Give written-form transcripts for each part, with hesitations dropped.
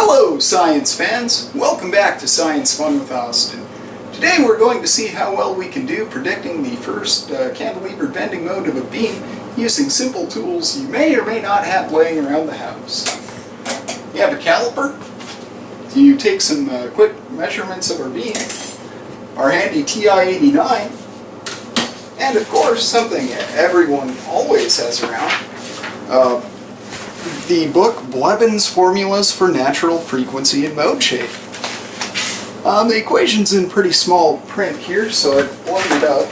Hello science fans! Welcome back to Science Fun with Austin. Today we're going to see how well we can do predicting the first cantilever bending mode of a beam using simple tools you may or may not have laying around the house. You have a caliper, you take some quick measurements of our beam, our handy TI-89, and of course something everyone always has around, the book Blevins Formulas for Natural Frequency and Mode Shape. The equation's in pretty small print here, so I've blown it out.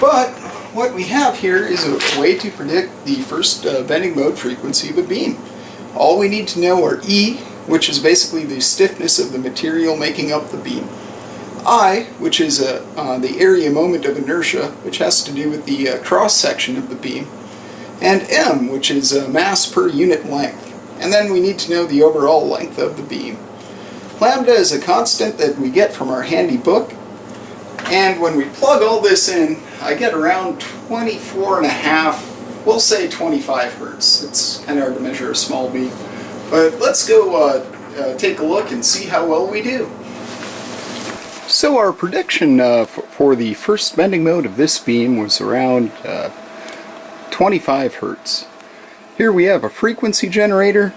But what we have here is a way to predict the first bending mode frequency of a beam. All we need to know are E, which is basically the stiffness of the material making up the beam, I, which is the area moment of inertia, which has to do with the cross-section of the beam, and M, which is mass per unit length. And then we need to know the overall length of the beam. Lambda is a constant that we get from our handy book, and when we plug all this in, I get around 24.5, we'll say 25 hertz. It's kind of hard to measure a small beam. But let's go take a look and see how well we do. So our prediction for the first bending mode of this beam was around 25 hertz. Here we have a frequency generator,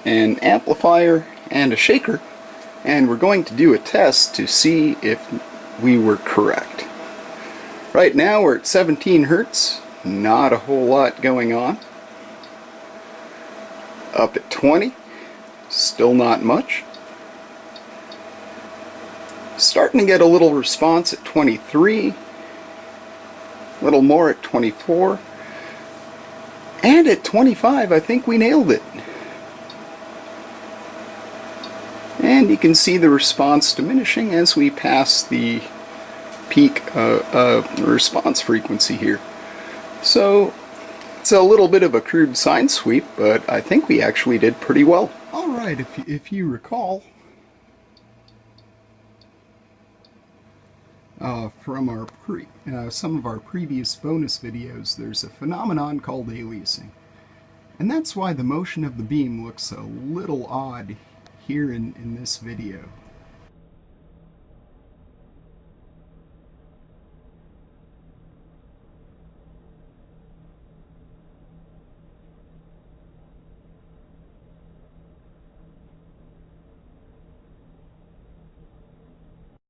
an amplifier, and a shaker, and we're going to do a test to see if we were correct. Right now we're at 17 hertz, not a whole lot going on. Up at 20, still not much. Starting to get a little response at 23, a little more at 24, and at 25 I think we nailed it. And you can see the response diminishing as we pass the peak response frequency here. So it's a little bit of a crude sine sweep, but I think we actually did pretty well. Alright, if you recall from our some of our previous bonus videos, there's a phenomenon called aliasing. And that's why the motion of the beam looks a little odd here in this video.